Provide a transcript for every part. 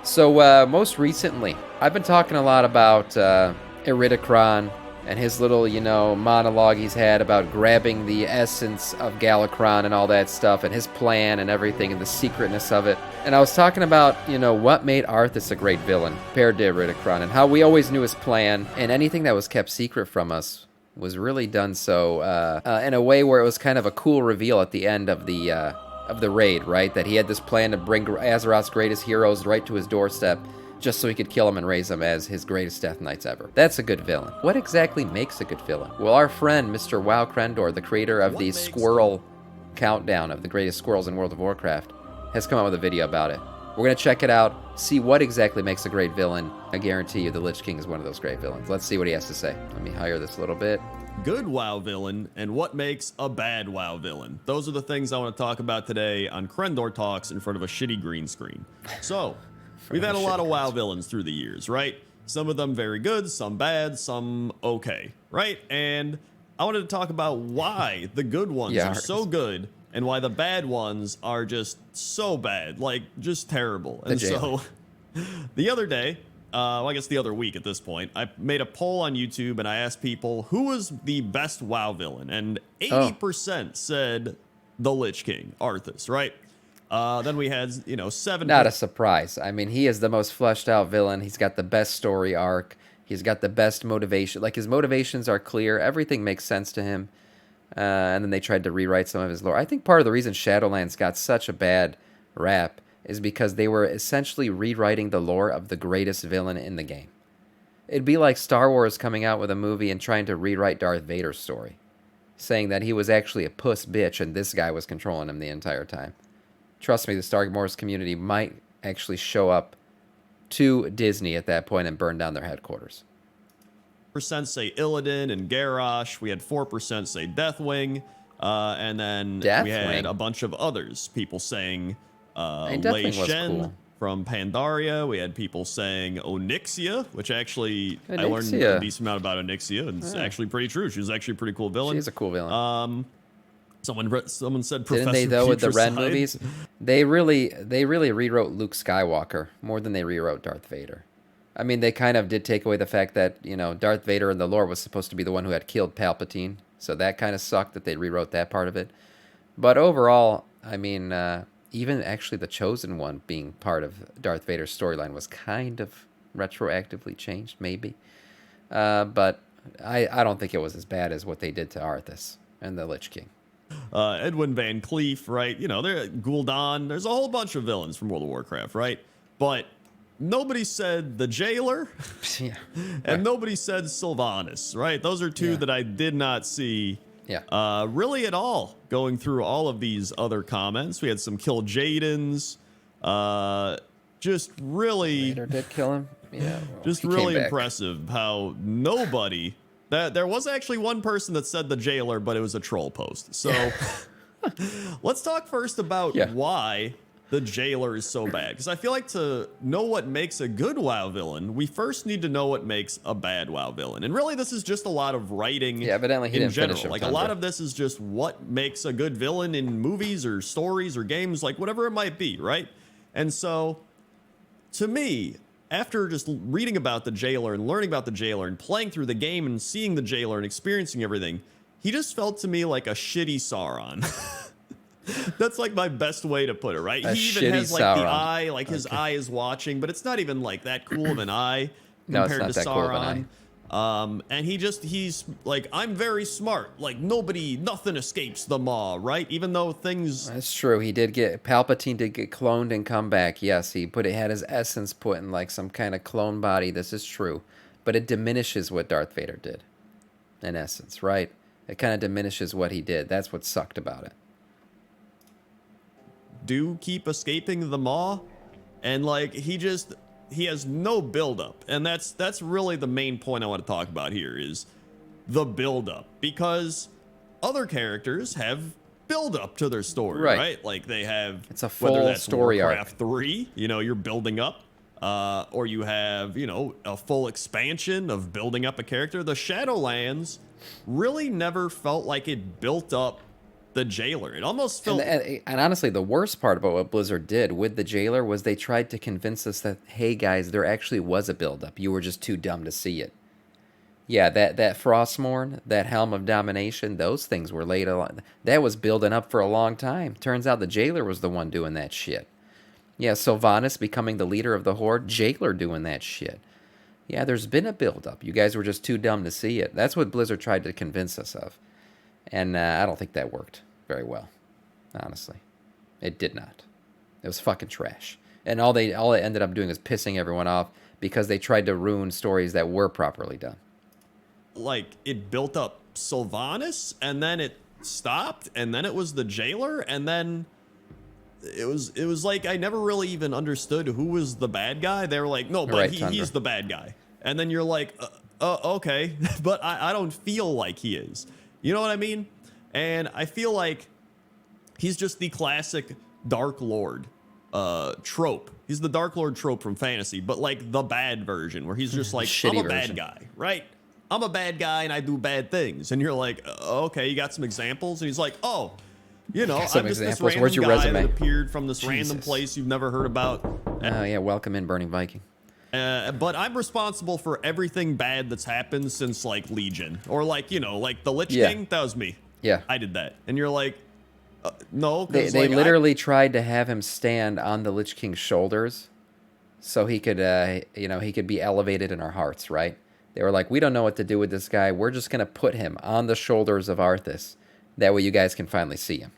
So most recently, I've been talking a lot about Iridicron and his little, monologue he's had about grabbing the essence of Galakron and all that stuff, and his plan and everything, and the secretness of it. And I was talking about, what made Arthas a great villain compared to Iridicron, and how we always knew his plan, and anything that was kept secret from us was really done so in a way where it was kind of a cool reveal at the end of the raid, right? That he had this plan to bring Azeroth's greatest heroes right to his doorstep just so he could kill them and raise them as his greatest Death Knights ever. That's a good villain. What exactly makes a good villain? Well, our friend, Mr. WoW Krendor, the creator of the Squirrel Countdown of the greatest squirrels in World of Warcraft, has come out with a video about it. We're going to check it out, see what exactly makes a great villain. I guarantee you the Lich King is one of those great villains. Let's see what he has to say. Let me higher this a little bit. Good WoW villain and what makes a bad WoW villain. Those are the things I want to talk about today on Krendor Talks in front of a shitty green screen. So, we've had a lot of WoW villains through the years, right? Some of them very good, some bad, some okay, right? And I wanted to talk about why the good ones are so good and why the bad ones are just so bad, like just terrible. And so, the other day, well, I guess the other week at this point, I made a poll on YouTube and I asked people who was the best WoW villain, and 80% said the Lich King, Arthas, right? Then we had, 7. Not a surprise. I mean, he is the most fleshed out villain. He's got the best story arc. He's got the best motivation. Like, his motivations are clear. Everything makes sense to him. And then they tried to rewrite some of his lore. I think part of the reason Shadowlands got such a bad rap is because they were essentially rewriting the lore of the greatest villain in the game. It'd be like Star Wars coming out with a movie and trying to rewrite Darth Vader's story, saying that he was actually a puss bitch and this guy was controlling him the entire time. Trust me, the Star Wars community might actually show up to Disney at that point and burn down their headquarters. Percent say Illidan and Garrosh. We had 4% say Deathwing. And then we had a bunch of others. People saying Lei Shen cool. From Pandaria. We had people saying Onyxia, which actually I learned a decent amount about Onyxia, and it's actually pretty true. She was actually a pretty cool villain. She's a cool villain. Someone said Professor Didn't they, though, with the Ren Side? movies? They really rewrote Luke Skywalker more than they rewrote Darth Vader. I mean, they kind of did take away the fact that, Darth Vader in the lore was supposed to be the one who had killed Palpatine. So that kind of sucked that they rewrote that part of it. But overall, I mean, even actually the Chosen One being part of Darth Vader's storyline was kind of retroactively changed, maybe. But I don't think it was as bad as what they did to Arthas and the Lich King. Edwin Van Cleef, right? Gul'dan. There's a whole bunch of villains from World of Warcraft, right? But nobody said the Jailer, and nobody said Sylvanas, right? Those are two that I did not see really at all going through all of these other comments. We had some Kill Jadens, just really... Vader did kill him? Yeah. Well, just really impressive how nobody... There was actually one person that said the Jailer, but it was a troll post. So let's talk first about why the Jailer is so bad. Because I feel like to know what makes a good WoW villain, we first need to know what makes a bad WoW villain. And really, this is just a lot of writing evidently he in didn't general. finish him, Like, a lot of this is just what makes a good villain in movies or stories or games, like whatever it might be, right? And so, to me... after just reading about the Jailer and learning about the Jailer and playing through the game and seeing the Jailer and experiencing everything, he just felt to me like a shitty Sauron. That's like my best way to put it, right? He even has like Sauron. The eye, like his eye is watching, but it's not even like that cool of an eye compared to Sauron. And he's like, I'm very smart. Like nothing escapes the Maw, right? Even though things... That's true. Palpatine did get cloned and come back. Yes, he had his essence put in like some kind of clone body. This is true. But it diminishes what Darth Vader did, in essence, right? It kind of diminishes what he did. That's what sucked about it. Do keep escaping the Maw, and like he has no buildup, and that's really the main point I want to talk about here is the buildup, because other characters have buildup to their story, right? Like they have, it's a full story Warcraft arc. 3, you're building up, or you have a full expansion of building up a character. The Shadowlands really never felt like it built up the jailer. It almost And, felt and honestly, the worst part about what Blizzard did with the jailer was they tried to convince us that, hey guys, there actually was a buildup. You were just too dumb to see it. Yeah, that Frostmourne, that Helm of Domination, those things were laid on. That was building up for a long time. Turns out the jailer was the one doing that shit. Yeah, Sylvanas becoming the leader of the Horde, jailer doing that shit. Yeah, there's been a buildup. You guys were just too dumb to see it. That's what Blizzard tried to convince us of. And I don't think that worked very well, honestly. It did not. It was fucking trash. And all it ended up doing was pissing everyone off because they tried to ruin stories that were properly done. like it built up Sylvanas, and then it stopped, and then it was the jailer, and then it was like I never really even understood who was the bad guy. They were like, no, but Right, he's the bad guy, and then you're like, okay, but I don't feel like he is. You know what I mean? And I feel like he's just the classic Dark Lord trope. He's the Dark Lord trope from fantasy, but like the bad version, where he's just like, I'm a bad guy, right? I'm a bad guy and I do bad things. And you're like, okay, you got some examples? And he's like, oh, you know, I'm just this random Where's your guy resume? that appeared from this random place you've never heard about. Oh, yeah, welcome in, Burning Viking. But I'm responsible for everything bad that's happened since like Legion, or like, you know, like the Lich King. That was me. Yeah, I did that. And you're like, no. They like, literally tried to have him stand on the Lich King's shoulders so he could, you know, he could be elevated in our hearts, right? They were like, we don't know what to do with this guy. We're just going to put him on the shoulders of Arthas. That way you guys can finally see him.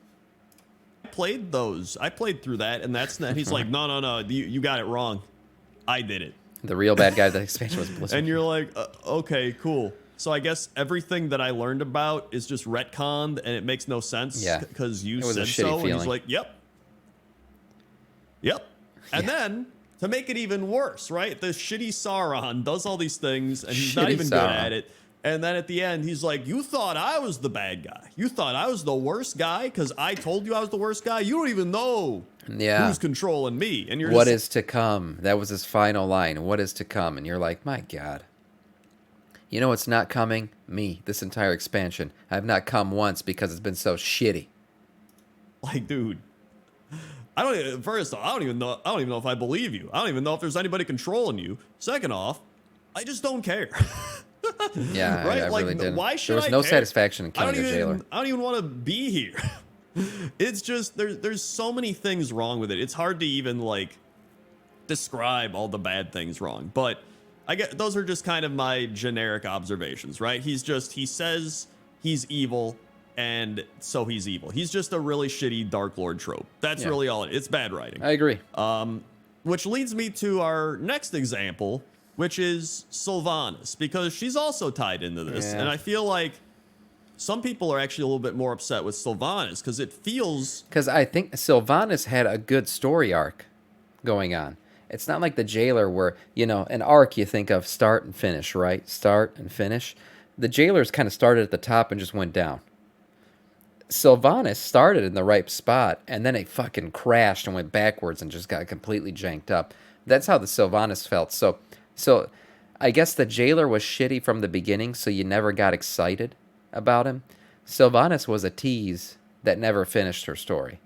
I played through that, and he's like, no, you got it wrong. I did it. The real bad guy of the expansion was Blizzard. And you're like, okay, cool. So I guess everything that I learned about is just retconned, and it makes no sense. Yeah. Because you It was a said shitty so, and he's feeling. like, yep. And then, to make it even worse, right? The shitty Sauron does all these things, and he's not Shitty even good Sauron. at it. And then at the end, he's like, you thought I was the bad guy. You thought I was the worst guy because I told you I was the worst guy. You don't even know who's controlling me. And you're What just, is to come? That was his final line. What is to come? And you're like, my God. You know what's not coming? Me. This entire expansion. I've not come once because it's been so shitty. like, dude. First off, I don't even know if I believe you. I don't even know if there's anybody controlling you. Second off, I just don't care. Yeah, right? I like, really didn't. why should There was I no care? satisfaction in killing the jailer. I don't even want to be here. It's just there's so many things wrong with it. It's hard to even like describe all the bad things wrong. But I get those are just kind of my generic observations, right? He says he's evil, and so he's evil. He's just a really shitty Dark Lord trope. That's really all it's bad writing. I agree. Which leads me to our next example, which is Sylvanas, because she's also tied into this. Yeah. And I feel like some people are actually a little bit more upset with Sylvanas because it feels... Because I think Sylvanas had a good story arc going on. It's not like the jailer where, you know, an arc you think of start and finish, right? Start and finish. The jailers kind of started at the top and just went down. Sylvanas started in the right spot, and then it fucking crashed and went backwards and just got completely janked up. That's how the Sylvanas felt. So I guess the jailer was shitty from the beginning, so you never got excited about him. Sylvanas was a tease that never finished her story,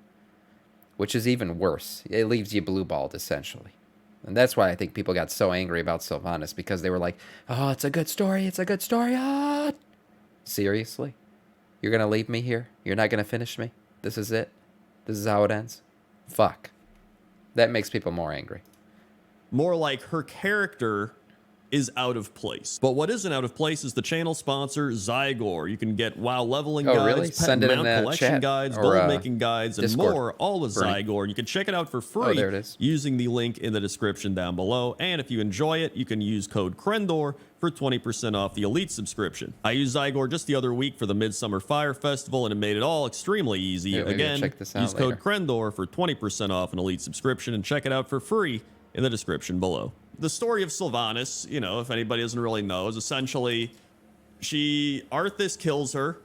which is even worse. It leaves you blue-balled, essentially. And that's why I think people got so angry about Sylvanas, because they were like, oh, it's a good story, it's a good story. Ah! Seriously? You're going to leave me here? You're not going to finish me? This is it? This is how it ends? Fuck. That makes people more angry. More like her character is out of place. But what isn't out of place is the channel sponsor, Zygor. You can get WoW leveling guides, really? pet Send it in mount the collection chat guides, or, gold making guides, and Discord. more, all with Zygor. And you can check it out for free there it is. using the link in the description down below. And if you enjoy it, you can use code Krendor for 20% off the Elite subscription. I used Zygor just the other week for the Midsummer Fire Festival, and it made it all extremely easy. Yeah, maybe Again, check this out use code later. Krendor for 20% off an Elite subscription, and check it out for free in the description below. The story of Sylvanas, you know, if anybody doesn't really know, is essentially Arthas kills her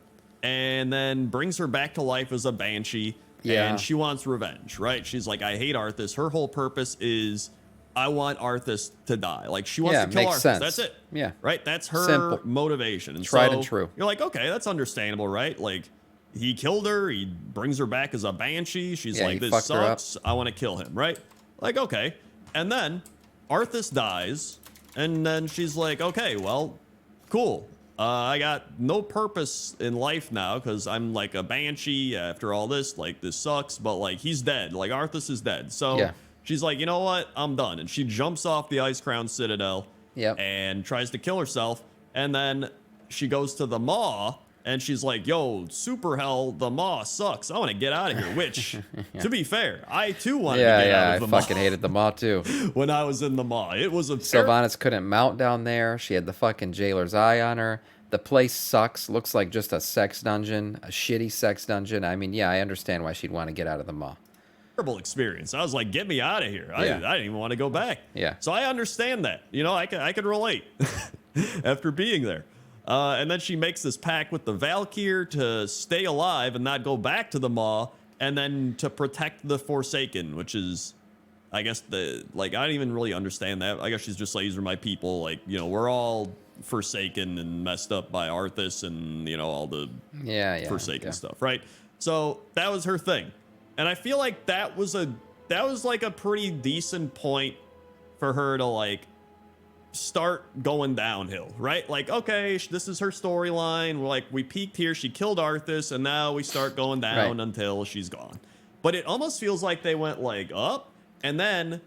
and then brings her back to life as a banshee. Yeah. And she wants revenge, right? She's like, I hate Arthas. Her whole purpose is, I want Arthas to die. Like, she wants to kill makes Arthas. sense. That's it. Yeah. Right? That's her Simple. motivation. And Tried so and true. You're like, okay, that's understandable, right? Like, he killed her. He brings her back as a banshee. She's Yeah, like, he this fucked her up. sucks. I want to kill him, right? Like, okay. And then Arthas dies, and then she's like, okay, well, cool. I got no purpose in life now because I'm like a banshee after all this. Like, this sucks, but like, he's dead. Like, Arthas is dead. So Yeah. she's like, you know what? I'm done. And she jumps off the Ice Crown Citadel Yep. and tries to kill herself. And then she goes to the Maw, and she's like, yo, Super Hell, the Maw sucks. I want to get out of here. Which, to be fair, I too wanted to get out of the Maw. I fucking hated the Maw too. When I was in the Maw. It was a Sylvanas couldn't mount down there. She had the fucking jailer's eye on her. The place sucks. Looks like just a sex dungeon, a shitty sex dungeon. I mean, yeah, I understand why she'd want to get out of the Maw. terrible experience. I was like, get me out of here. I didn't even want to go back. Yeah. So I understand that. You know, I could relate after being there. And then she makes this pact with the Valkyr to stay alive and not go back to the Maw, and then to protect the Forsaken, which is, I guess, I don't even really understand that. I guess she's just like, these are my people. Like, you know, we're all Forsaken and messed up by Arthas and, you know, all the Forsaken stuff, right? So that was her thing. And I feel like that was like a pretty decent point for her to like start going downhill, right? Like, okay, this is her storyline. We're like, we peaked here. She killed Arthas, and now we start going down until she's gone. But it almost feels like they went like up, and then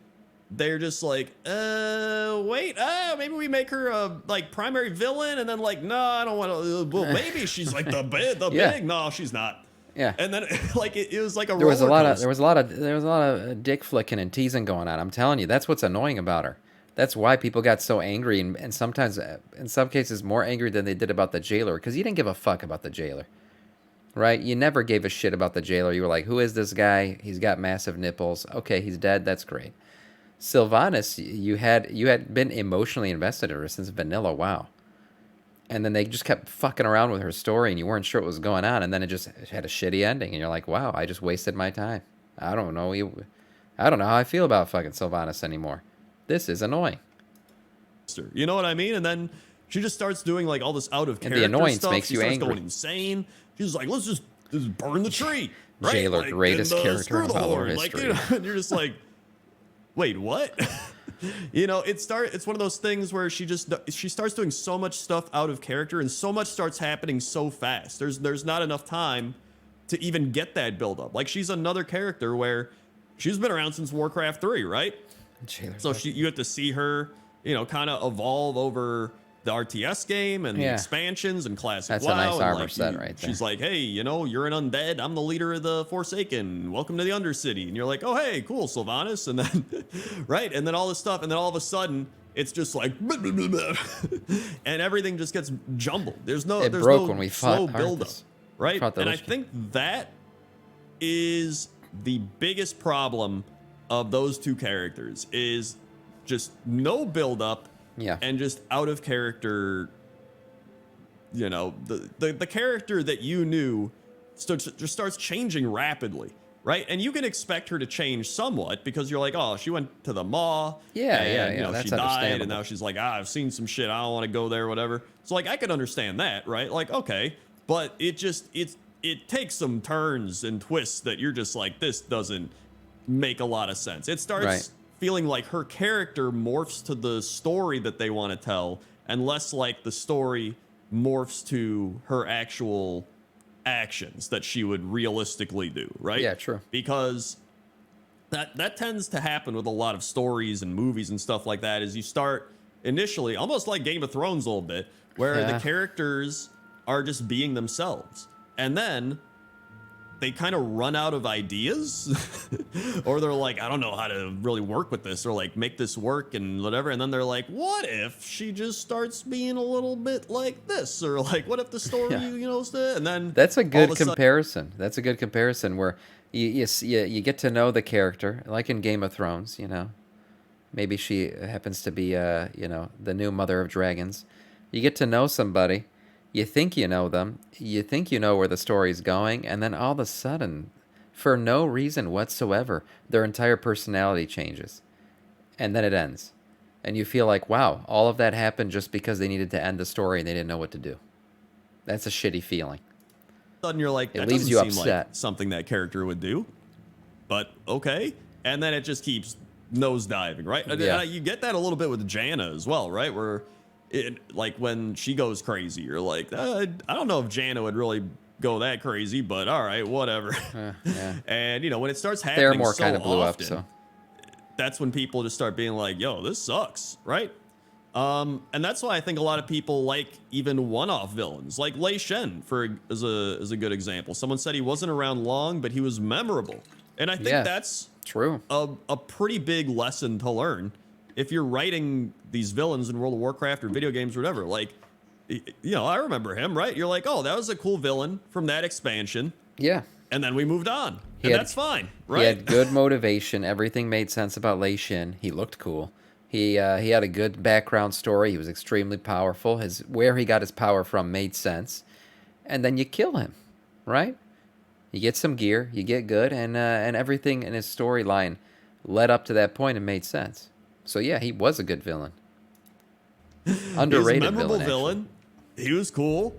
they're just like, wait, maybe we make her a like primary villain, and then like, no, I don't want to. Well, maybe she's like the big. No, she's not. Yeah. And then like it was like a there was a lot of dick flicking and teasing going on. I'm telling you, that's what's annoying about her. That's why people got so angry, and sometimes, in some cases, more angry than they did about the jailer, because you didn't give a fuck about the jailer, right? You never gave a shit about the jailer. You were like, who is this guy? He's got massive nipples. Okay, he's dead. That's great. Sylvanas, you had been emotionally invested in her since vanilla WoW. And then they just kept fucking around with her story, and you weren't sure what was going on, and then it had a shitty ending, and you're like, wow, I just wasted my time. I don't know how I feel about fucking Sylvanas anymore. This is annoying. You know what I mean? And then she just starts doing like all this out of character and the annoyance stuff. makes she you starts angry. going insane. She's like, let's just burn the tree. Right? Jailer, like, greatest character in all of Like, history. you know, and you're just like, wait, what? You know, it's one of those things where she starts doing so much stuff out of character, and so much starts happening so fast. There's not enough time to even get that build up. Like, she's another character where she's been around since Warcraft 3, right? Jailer. So you have to see her, you know, kind of evolve over the RTS game and the expansions and classic That's WoW. a nice and armor like, set right there. She's like, hey, you know, you're an undead. I'm the leader of the Forsaken. Welcome to the Undercity. And you're like, oh, hey, cool, Sylvanas. And then, right? And then all this stuff. And then all of a sudden, it's just like, blah, blah, blah, blah. And everything just gets jumbled. There's no when we slow fought build up, Arthas. right? Fought the And I Lich King. think that is the biggest problem of those two characters, is just no build up and just out of character. You know, the character that you knew just starts changing rapidly, right? And you can expect her to change somewhat because you're like, oh, she went to the Maw. You know, that's she died, understandable. and now she's like, I've seen some shit. I don't want to go there, whatever. So like, I could understand that, right? Like, okay, but it takes some turns and twists that you're just like, this doesn't make a lot of sense. It starts feeling like her character morphs to the story that they want to tell, and less like the story morphs to her actual actions that she would realistically do, right? Yeah, true. Because that tends to happen with a lot of stories and movies and stuff like that, is you start initially almost like Game of Thrones a little bit, where the characters are just being themselves, and then they kind of run out of ideas or they're like, I don't know how to really work with this or like make this work and whatever. And then they're like, what if she just starts being a little bit like this? Or like, what if the story, you know, and then that's a good comparison. That's a good comparison where you get to know the character, like in Game of Thrones, you know, maybe she happens to be, you know, the new mother of dragons. You get to know somebody. You think you know them, you think you know where the story's going, and then all of a sudden, for no reason whatsoever, their entire personality changes. And then it ends. And you feel like, wow, all of that happened just because they needed to end the story and they didn't know what to do. That's a shitty feeling. Sudden you're like, It that leaves doesn't you seem like upset. something that character would do, but okay. And then it just keeps nosediving, right? Yeah. You get that a little bit with Janna as well, right? Where it, like when she goes crazy, you're like, I don't know if Janna would really go that crazy, but all right, whatever. Yeah. And when it starts happening Theramore so kind of blew often, up, so. that's when people just start being like, yo, this sucks, right? And that's why I think a lot of people like even one-off villains, like Lei Shen, as a good example. Someone said he wasn't around long, but he was memorable, and I think that's true. A pretty big lesson to learn if you're writing these villains in World of Warcraft or video games or whatever. Like, I remember him, right? You're like, oh, that was a cool villain from that expansion. Yeah. And then we moved on, and that's fine, right? He had good motivation. Everything made sense about Lei Shin. He looked cool. He had a good background story. He was extremely powerful. Where he got his power from made sense. And then you kill him, right? You get some gear, you get good, and everything in his storyline led up to that point and made sense. So yeah, he was a good villain. Underrated villain. He was cool.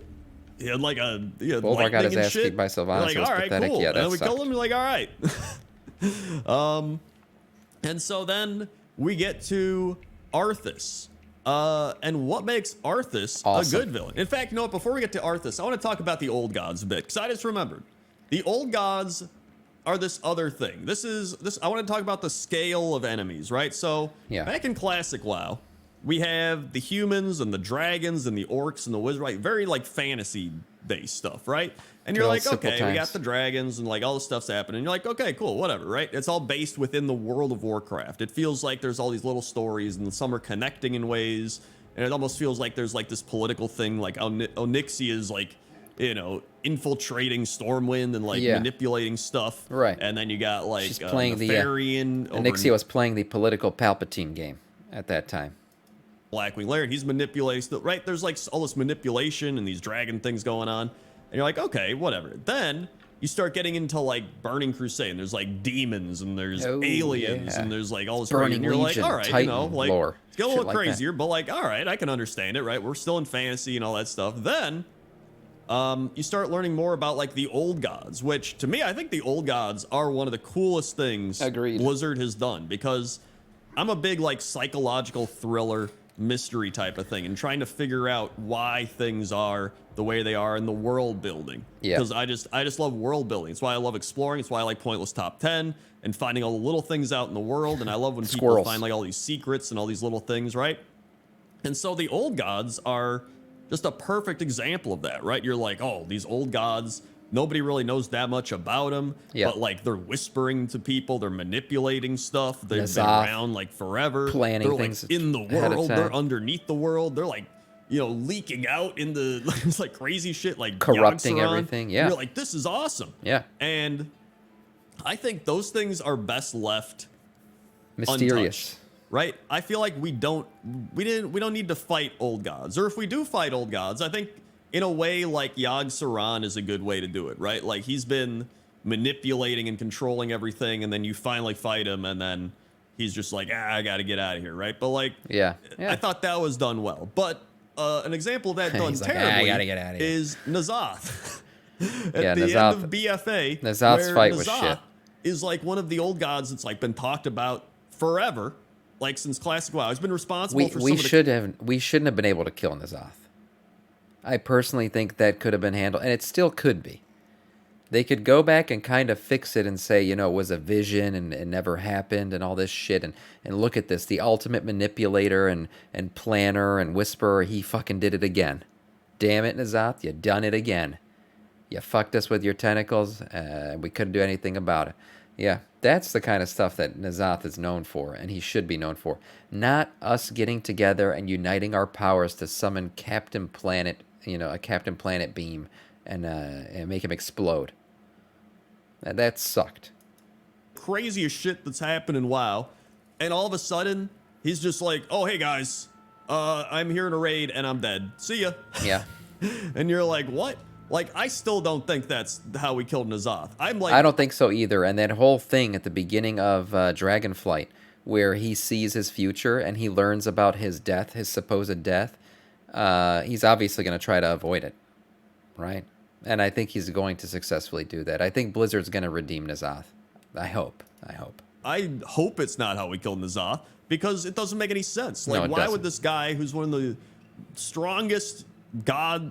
He had like Bolvar got his ass kicked by Sylvanas. Like, It was all right, pathetic. cool. Yeah, And that then we sucked. killed him. You're like, all right. And so then we get to Arthas. And what makes Arthas Awesome. a good villain? In fact, before we get to Arthas, I want to talk about the old gods a bit, because I just remembered. The old gods are this other thing. I want to talk about the scale of enemies, right? So back in classic WoW, we have the humans and the dragons and the orcs and the wizards, right? Very like fantasy based stuff, right? And you're like, okay, we got the dragons and like all the stuff's happening. And you're like, okay, cool, whatever, right? It's all based within the world of Warcraft. It feels like there's all these little stories and some are connecting in ways. And it almost feels like there's like this political thing, like Onyxia is like, infiltrating Stormwind and like manipulating stuff. Right. And then you got like She's playing Nefarian. Onyxia was playing the political Palpatine game at that time. Blackwing Lair, and he's manipulating stuff, right? There's like all this manipulation and these dragon things going on. And you're like, okay, whatever. Then you start getting into like Burning Crusade, and there's like demons, and there's aliens, and there's like all this. Burning and you're Legion, like, all right, Titan like lore, it's getting a little like crazier, but like, all right, I can understand it, right? We're still in fantasy and all that stuff. Then you start learning more about like the old gods, which to me, I think the old gods are one of the coolest things Blizzard has done, because I'm a big like psychological thriller mystery type of thing and trying to figure out why things are the way they are in the world building. Because I just love world building. It's why I love exploring. It's why I like Pointless Top 10 and finding all the little things out in the world. And I love when people find like all these secrets and all these little things, right? And so the old gods are just a perfect example of that, right? You're like, oh, these old gods, nobody really knows that much about them, but like they're whispering to people, they're manipulating stuff, they've been around like forever, planning they're things like in the world, they're underneath the world, they're like, leaking out into it's like crazy shit, like corrupting Yogg-Saron. everything. Yeah, you're like, this is awesome. Yeah, and I think those things are best left mysterious. Untouched. Right? I feel like we don't need to fight old gods. Or if we do fight old gods, I think in a way like Yogg-Saron is a good way to do it, right? Like he's been manipulating and controlling everything, and then you finally fight him, and then he's just like, I gotta get out of here, right? But like, I thought that was done well. But an example of that done terribly I gotta get out of here. is N'Zoth. At the N'Zoth, end of BFA, N'Zoth's fight was N'Zoth shit. is like one of the old gods that's like been talked about forever. Like since classic WoW, he's been responsible for. We shouldn't have been able to kill N'Zoth. I personally think that could have been handled, and it still could be. They could go back and kind of fix it and say, it was a vision and it never happened and all this shit. And look at this, the ultimate manipulator and planner and whisperer, he fucking did it again. Damn it, N'Zoth, you done it again. You fucked us with your tentacles. We couldn't do anything about it. Yeah, that's the kind of stuff that N'Zoth is known for, and he should be known for. Not us getting together and uniting our powers to summon Captain Planet, a Captain Planet beam, and make him explode. That sucked. Craziest shit that's happened in WoW, and all of a sudden, he's just like, oh, hey guys, I'm here in a raid, and I'm dead. See ya. Yeah. And you're like, what? Like, I still don't think that's how we killed N'Zoth. I don't think so either. And that whole thing at the beginning of Dragonflight, where he sees his future and he learns about his death, his supposed death, he's obviously going to try to avoid it, right? And I think he's going to successfully do that. I think Blizzard's going to redeem N'Zoth. I hope. I hope it's not how we killed N'Zoth because it doesn't make any sense. No, Like, it why doesn't. would this guy who's one of the strongest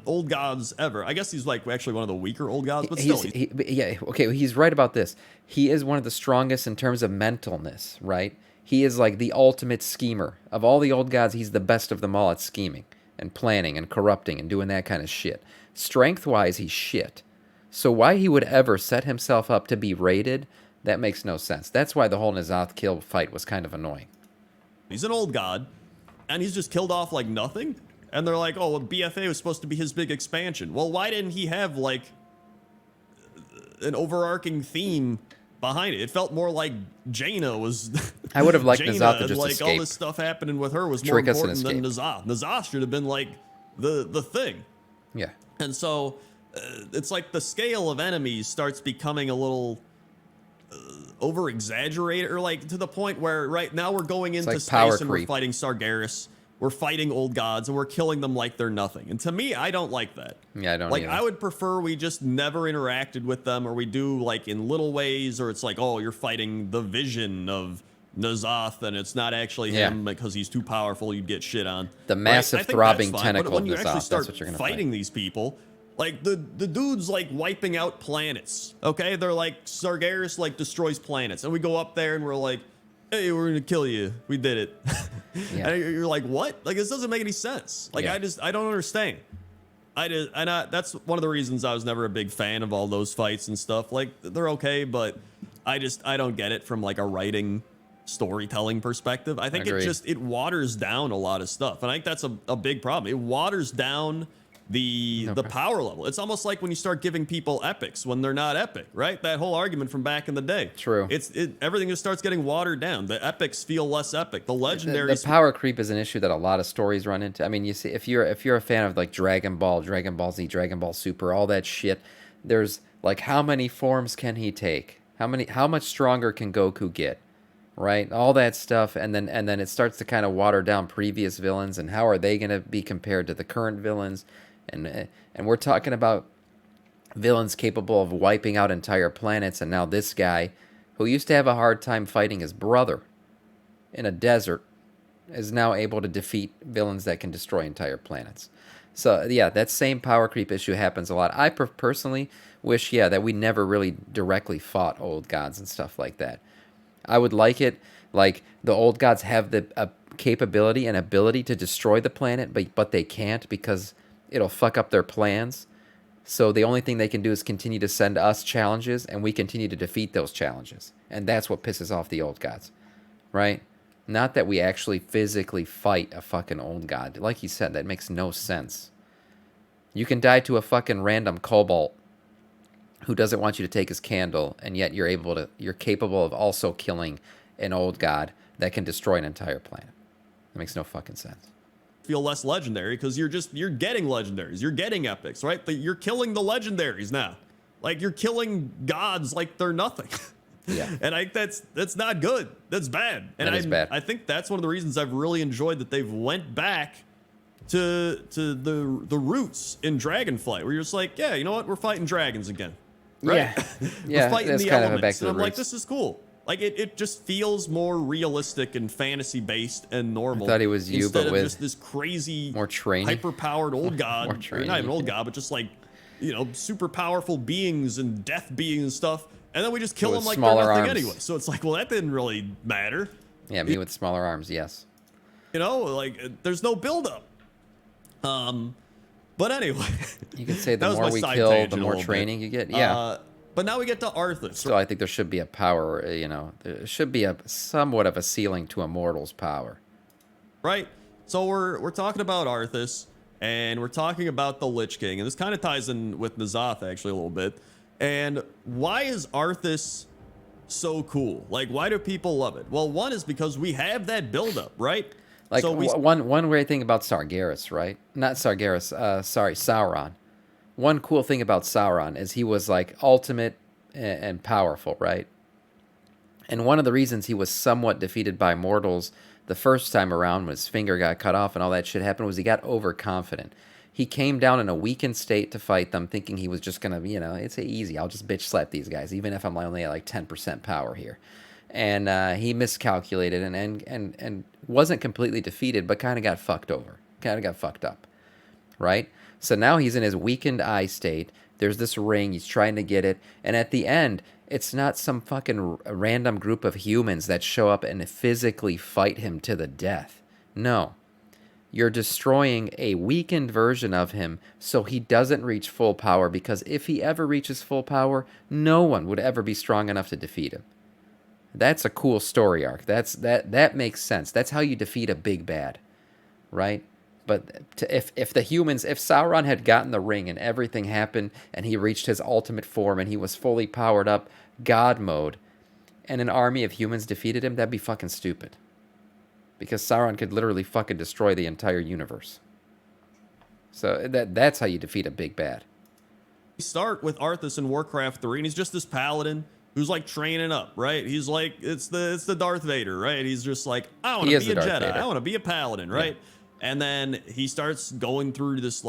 old gods ever? I guess he's like actually one of the weaker old gods, but still. He's right about this. He is one of the strongest in terms of mentalness, right? He is like the ultimate schemer. Of all the old gods, he's the best of them all at scheming and planning and corrupting and doing that kind of shit. Strength-wise, he's shit. So why he would ever set himself up to be raided, that makes no sense. That's why the whole N'Zoth kill fight was kind of annoying. He's an old god, and he's just killed off like nothing. And they're like, oh, well, BFA was supposed to be his big expansion. Well, why didn't he have like an overarching theme behind it? It felt more like Jaina was. I would have liked Jaina, N'Zoth to just like escape. all this stuff happening with her was Trick more us and important than escape. N'Zoth. N'Zoth should have been like the thing. Yeah. And so it's like the scale of enemies starts becoming a little over exaggerated, or like to the point where right now we're going into like power space and we're creep. fighting Sargeras, we're fighting old gods, and we're killing them like they're nothing. And to me, I don't like that. Yeah, I don't like. either. I would prefer we just never interacted with them, or we do like in little ways, or it's like, oh, you're fighting the vision of N'Zoth, and it's not actually him because he's too powerful. You'd get shit on. The massive I think throbbing that's fine, tentacle But when of you N'Zoth, actually that's start what you're gonna fighting fight. these people, like the dude's like wiping out planets. Okay, they're like Sargeras like destroys planets, and we go up there and we're like, hey, we're gonna kill you. We did it. Yeah. And you're like, what? Like this doesn't make any sense. Like Yeah. I don't understand. That's one of the reasons I was never a big fan of all those fights and stuff. Like they're okay, but I don't get it from like a writing storytelling perspective. I think Agreed. it waters down a lot of stuff, and I think that's a big problem. It waters down the power level. It's almost like when you start giving people epics when they're not epic, right? That whole argument from back in the day. True. Everything just starts getting watered down. The epics feel less epic. The legendaries. The power creep is an issue that a lot of stories run into. I mean, you see, if you're a fan of like Dragon Ball, Dragon Ball Z, Dragon Ball Super, all that shit, there's like how many forms can he take? How much stronger can Goku get? Right? All that stuff, and then it starts to kind of water down previous villains, and how are they going to be compared to the current villains? And we're talking about villains capable of wiping out entire planets, and now this guy, who used to have a hard time fighting his brother in a desert, is now able to defeat villains that can destroy entire planets. So yeah, that same power creep issue happens a lot. I personally wish, that we never really directly fought old gods and stuff like that. I would like it like the old gods have the capability and ability to destroy the planet, but they can't because it'll fuck up their plans. So the only thing they can do is continue to send us challenges, and we continue to defeat those challenges. And that's what pisses off the old gods, right? Not that we actually physically fight a fucking old god. Like you said, that makes no sense. You can die to a fucking random kobold who doesn't want you to take his candle, and yet you're capable of also killing an old god that can destroy an entire planet. That makes no fucking sense. Feel less legendary because you're getting legendaries, you're getting epics, right? You're killing the legendaries now, like you're killing gods like they're nothing. Yeah. And I think that's not good. That's bad. And That is bad. I think that's one of the reasons I've really enjoyed that they've went back to the roots in Dragonflight, where you're just like, yeah, you know what, we're fighting dragons again, right? Yeah, We're fighting that's the kind of a elements, back to and the I'm like, roots. this is cool. Like it just feels more realistic and fantasy based and normal. I thought he was you, instead but of with just this crazy, more training. hyper-powered old god. More Or training. not even old god, but just like, super powerful beings and death beings and stuff. And then we just kill With them like they're smaller nothing arms. anyway. So it's like, well, that didn't really matter. Yeah, me with smaller arms, yes. Like there's no buildup. But anyway, You could say that the was more my we side kill, the tangent a more little training bit. you get. Yeah. But now we get to Arthas. So I think there should be a power, there should be a somewhat of a ceiling to a mortal's power. Right? So we're talking about Arthas, and we're talking about the Lich King, and this kind of ties in with N'Zoth actually a little bit. And why is Arthas so cool? Like, why do people love it? Well, one is because we have that buildup, right? Like so one great thing about Sargeras, right? Not Sargeras, Sauron. One cool thing about Sauron is he was like ultimate and powerful, right? And one of the reasons he was somewhat defeated by mortals the first time around when his finger got cut off and all that shit happened was he got overconfident. He came down in a weakened state to fight them, thinking he was just gonna, it's easy. I'll just bitch slap these guys, even if I'm only at like 10% power here. And he miscalculated and wasn't completely defeated, but kind of got fucked over, kind of got fucked up, right? So now he's in his weakened eye state. There's this ring. He's trying to get it. And at the end, it's not some fucking random group of humans that show up and physically fight him to the death. No. You're destroying a weakened version of him so he doesn't reach full power, because if he ever reaches full power, no one would ever be strong enough to defeat him. That's a cool story arc. That makes sense. That's how you defeat a big bad, right? But if Sauron had gotten the ring and everything happened and he reached his ultimate form and he was fully powered up, God mode, and an army of humans defeated him, that'd be fucking stupid. Because Sauron could literally fucking destroy the entire universe. So that's how you defeat a big bad. We start with Arthas in Warcraft 3, and he's just this paladin who's like training up, right? He's like, it's the Darth Vader, right? He's just like, I want to be a Jedi. Vader. I want to be a paladin, right? Yeah. And then he starts going through this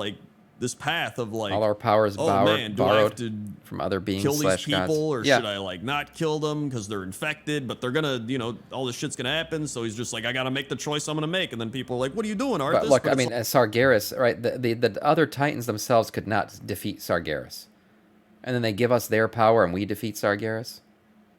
path of like, all our powers borrowed from other beings, kill these people, gods. Or should I like not kill them because they're infected, but they're gonna, all this shit's gonna happen. So he's just like, I gotta make the choice I'm gonna make. And then people are like, what are you doing, Arthas? But look, Sargeras, right? The other Titans themselves could not defeat Sargeras, and then they give us their power and we defeat Sargeras.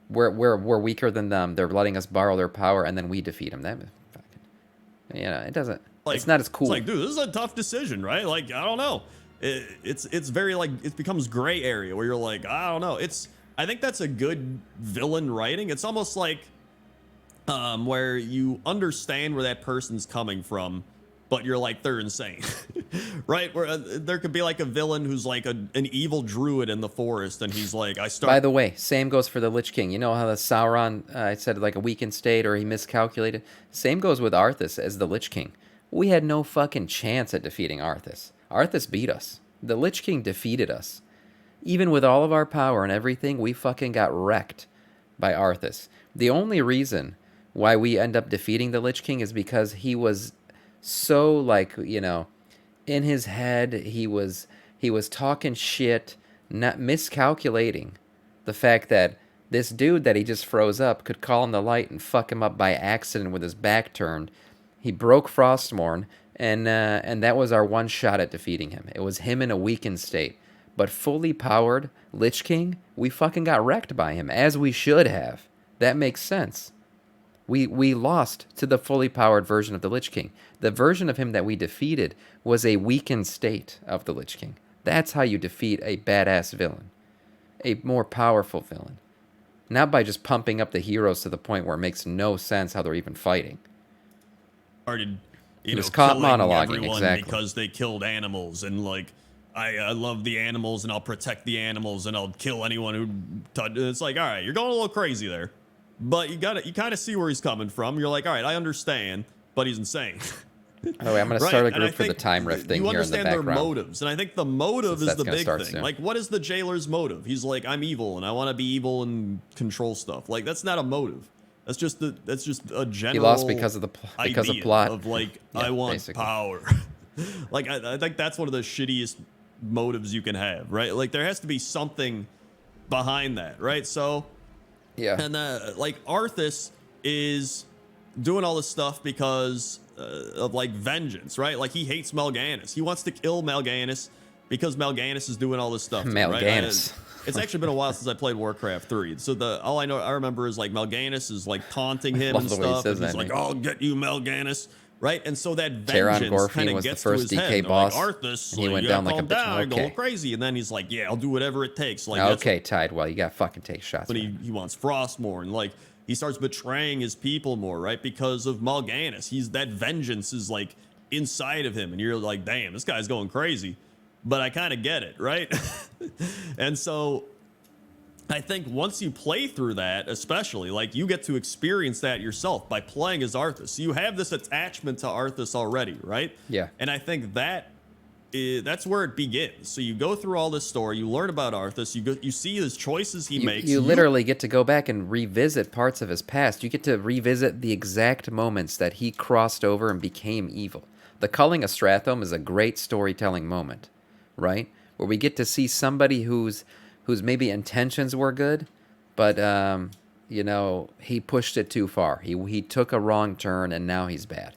We're weaker than them. They're letting us borrow their power and then we defeat them. That fucking, it doesn't. Like, it's not as cool. It's like, dude, this is a tough decision, right? Like, I don't know. It's very like, it becomes gray area where you're like, I don't know. I think that's a good villain writing. It's almost like where you understand where that person's coming from, but you're like, they're insane, right? Where there could be like a villain who's like an evil druid in the forest, and he's like, By the way, same goes for the Lich King. You know how the Sauron, I said like a weakened state or he miscalculated? Same goes with Arthas as the Lich King. We had no fucking chance at defeating Arthas. Arthas beat us. The Lich King defeated us. Even with all of our power and everything, we fucking got wrecked by Arthas. The only reason why we end up defeating the Lich King is because he was so like, in his head, he was talking shit, not miscalculating the fact that this dude that he just froze up could call in the light and fuck him up by accident with his back turned. He broke Frostmourne, and that was our one shot at defeating him. It was him in a weakened state. But fully powered Lich King, we fucking got wrecked by him, as we should have. That makes sense. We lost to the fully powered version of the Lich King. The version of him that we defeated was a weakened state of the Lich King. That's how you defeat a badass villain. A more powerful villain. Not by just pumping up the heroes to the point where it makes no sense how they're even fighting. Started, caught killing monologuing, everyone exactly. Because they killed animals, and like, I love the animals, and I'll protect the animals, and I'll kill anyone who it's like, all right, you're going a little crazy there, but you kind of see where he's coming from. You're like, all right, I understand, but he's insane. By the way, I'm going to start a group for the time rift thing here in the background. You understand their motives, and I think the motive is the big thing. Soon. Like, what is the jailer's motive? He's like, I'm evil, and I want to be evil and control stuff. Like, that's not a motive. That's just a general. He lost because of plot. Of like, yeah, I want basically power. Like, I think that's one of the shittiest motives you can have, right? Like, there has to be something behind that, right? So, yeah. And like, Arthas is doing all this stuff because of like vengeance, right? Like, he hates Mal'Ganis. He wants to kill Mal'Ganis because Mal'Ganis is doing all this stuff. Mal'Ganis. Right? It's actually been a while since I played Warcraft 3. So all I remember is like Mal'Ganis is like taunting him and stuff. And he's like, I'll get you, Mal'Ganis. Right? And so that vengeance kind of gets to his head. Boss, like, Arthas, he went down like a bitch. Go crazy. And then he's like, yeah, I'll do whatever it takes. Like, okay, Tidewell, you got to fucking take shots. But he wants Frostmourne. Like, he starts betraying his people more, right? Because of Mal'Ganis. That vengeance is like inside of him. And you're like, damn, this guy's going crazy. But I kind of get it, right? And so I think once you play through that, especially, like, you get to experience that yourself by playing as Arthas. So you have this attachment to Arthas already, right? Yeah. And I think that that's where it begins. So you go through all this story, you learn about Arthas, you see his choices he makes. You literally get to go back and revisit parts of his past. You get to revisit the exact moments that he crossed over and became evil. The culling of Stratham is a great storytelling moment, right? Where we get to see somebody whose maybe intentions were good, but he pushed it too far. He took a wrong turn and now he's bad.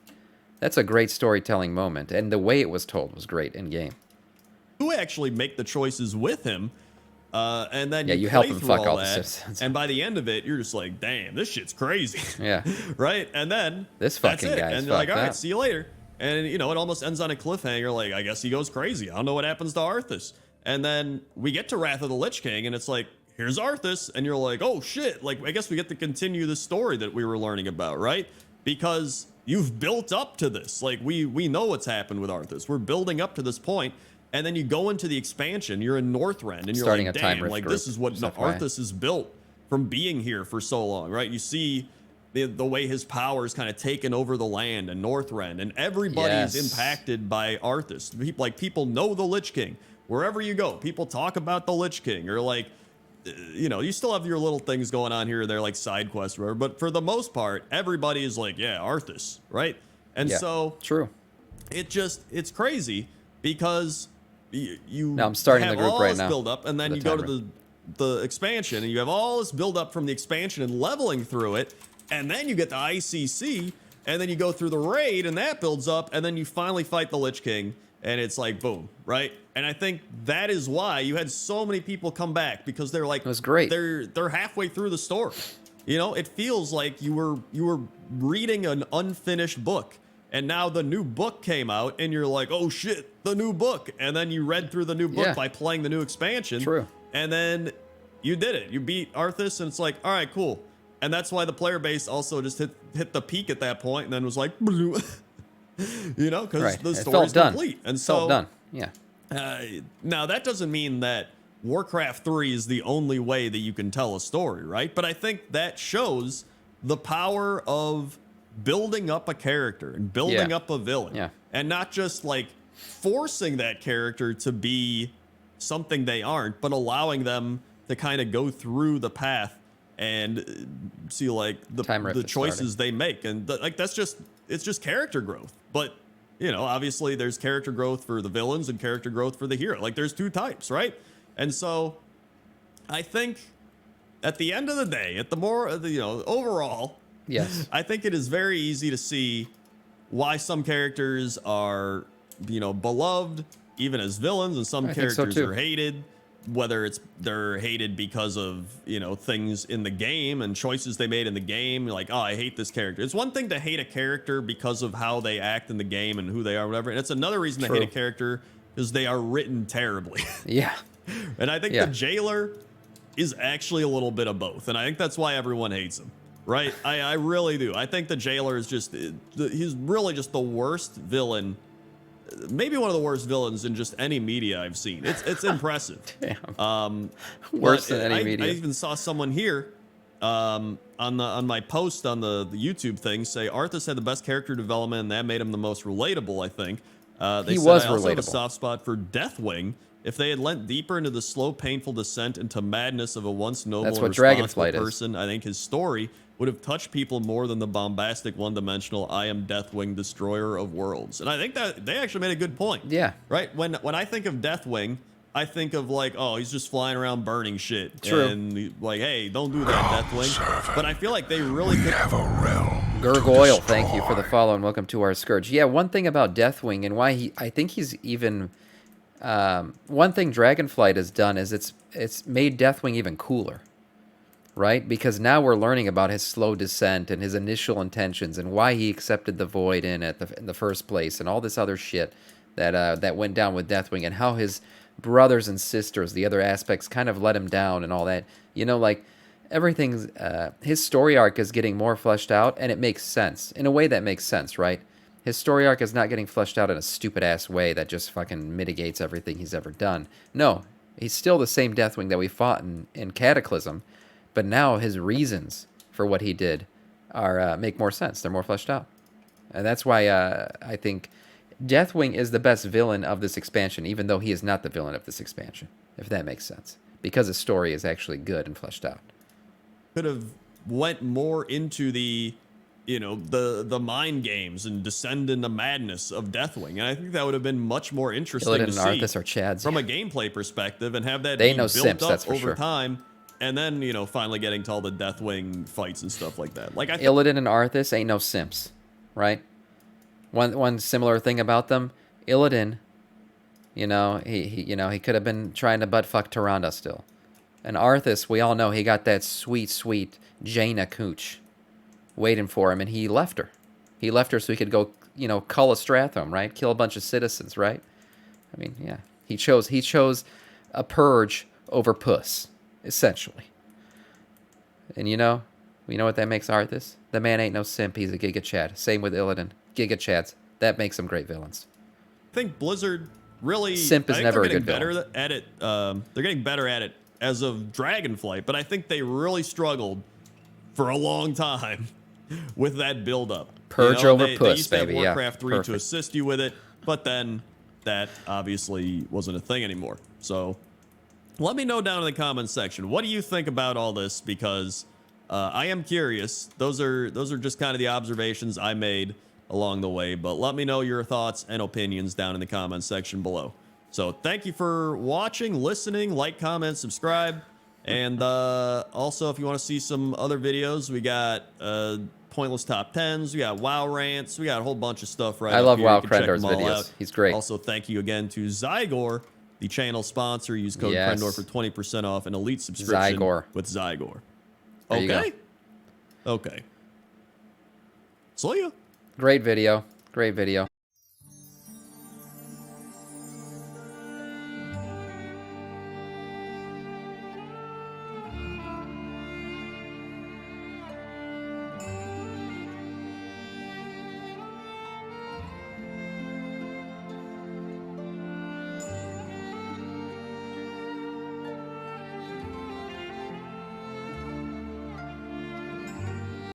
That's a great storytelling moment, and the way it was told was great in game. You actually make the choices with him, and then you help him fuck all the citizens. And by the end of it, you're just like, damn, this shit's crazy. Yeah. Right? And then this fucking that's it. guy's And you're like, all right, up. see you later. And it almost ends on a cliffhanger. Like, I guess he goes crazy. I don't know what happens to Arthas. And then we get to Wrath of the Lich King, and it's like, here's Arthas, and you're like, oh shit. Like, I guess we get to continue the story that we were learning about, right? Because you've built up to this. Like, we know what's happened with Arthas. We're building up to this point, and then you go into the expansion. You're in Northrend, and you're starting like, a time damn, rift like group, this is what Arthas is built from being here for so long, right? You see the way his power is kind of taken over the land and Northrend, and everybody's impacted by Arthas. People know the Lich King. Wherever you go, people talk about the Lich King, or like, you still have your little things going on here and there, like side quests or whatever, but for the most part, everybody is like, yeah, Arthas, right? And so true. It's crazy because you now I'm starting have the group all right this now. build up, and then you go to the expansion, and you have all this build up from the expansion and leveling through it, and then you get the ICC, and then you go through the raid, and that builds up, and then you finally fight the Lich King, and it's like boom, right? And I think that is why you had so many people come back, because they're like, it was great. They're halfway through the story. It feels like you were reading an unfinished book, and now the new book came out, and you're like, oh shit, the new book. And then you read through the new book by playing the new expansion. True. And then you did it. You beat Arthas, and it's like, all right, cool. And that's why the player base also just hit the peak at that point, and then was like, because the story's complete. And so felt done. Yeah. Now that doesn't mean that Warcraft 3 is the only way that you can tell a story, right? But I think that shows the power of building up a character and building up a villain, and not just like forcing that character to be something they aren't, but allowing them to kind of go through the path and see like the choices they make, and it's just character growth. But obviously there's character growth for the villains and character growth for the hero. Like, there's two types, right? And so I think at the end of the day, at the more overall, yes, I think it is very easy to see why some characters are beloved even as villains, and some characters are hated, whether they're hated because of things in the game and choices they made in the game. Like, oh, I hate this character. It's one thing to hate a character because of how they act in the game and who they are, whatever. And it's another reason to hate a character is they are written terribly. Yeah. And I think the Jailer is actually a little bit of both, and I think that's why everyone hates him, right? I really do. I think the Jailer is he's really just the worst villain, maybe one of the worst villains in just any media I've seen. It's impressive. Damn. Worse than any media. I even saw someone here on my post on the YouTube thing say Arthas had the best character development, and that made him the most relatable, I think. He was I also have a relatable. soft spot for Deathwing. If they had lent deeper into the slow, painful descent into madness of a once noble and responsible person, I think his story would have touched people more than the bombastic, one-dimensional "I am Deathwing, destroyer of worlds." And I think that they actually made a good point. Yeah. Right? When I think of Deathwing, I think of like, oh, he's just flying around burning shit. True. And like, hey, don't do that, Deathwing. But I feel like they really could have a realm. Gurgoyle, thank you for the follow and welcome to our Scourge. Yeah, one thing about Deathwing and why I think he's even one thing Dragonflight has done is it's made Deathwing even cooler, right? Because now we're learning about his slow descent and his initial intentions and why he accepted the Void in the first place and all this other shit that went down with Deathwing, and how his brothers and sisters, the other aspects, kind of let him down and all that. Everything's his story arc is getting more fleshed out, and it makes sense in a way that makes sense, right? His story arc is not getting fleshed out in a stupid-ass way that just fucking mitigates everything he's ever done. No, he's still the same Deathwing that we fought in Cataclysm, but now his reasons for what he did are make more sense. They're more fleshed out. And that's why I think Deathwing is the best villain of this expansion, even though he is not the villain of this expansion, if that makes sense. Because his story is actually good and fleshed out. Could have went more into the, you know, the mind games and descend into madness of Deathwing, and I think that would have been much more interesting Illidan to and see Arthas are Chads. from a gameplay perspective, and have that They be ain't no built simps, up that's for over sure. time, and then, you know, finally getting to all the Deathwing fights and stuff like that. Like, I think Illidan and Arthas ain't no simps, right? One similar thing about them, Illidan, you know, he could have been trying to butt fuck Tyrande still. And Arthas, we all know he got that sweet, sweet Jaina cooch waiting for him, and he left her. He left her so he could go, you know, cull a Stratham, right? Kill a bunch of citizens, right? I mean, yeah. He chose a purge over puss, essentially. And you know what that makes Arthas? The man ain't no simp, he's a Giga Chad. Same with Illidan. Giga Chads. That makes them great villains. I think Blizzard really, Simp is I think never they're a getting good better villain. at it. They're getting better at it as of Dragonflight, but I think they really struggled for a long time with that build-up. Purge over they puss, used to have baby, yeah. Warcraft 3 to Perfect. assist you with it, but then that obviously wasn't a thing anymore. So let me know down in the comments section, what do you think about all this? Because I am curious. Those are just kind of the observations I made along the way, but let me know your thoughts and opinions down in the comments section below. So thank you for watching, listening, like, comment, subscribe, and also if you want to see some other videos, we got pointless top 10s, we got WoW rants, we got a whole bunch of stuff right I up love here. WoW You can check Krendor's them all videos. out. He's great. Also, thank you again to Zygor, the channel sponsor. Use code Yes. Krendor for 20% off an elite subscription Zygor. with Zygor. There you go. Okay. Okay. See ya. Great video. Great video.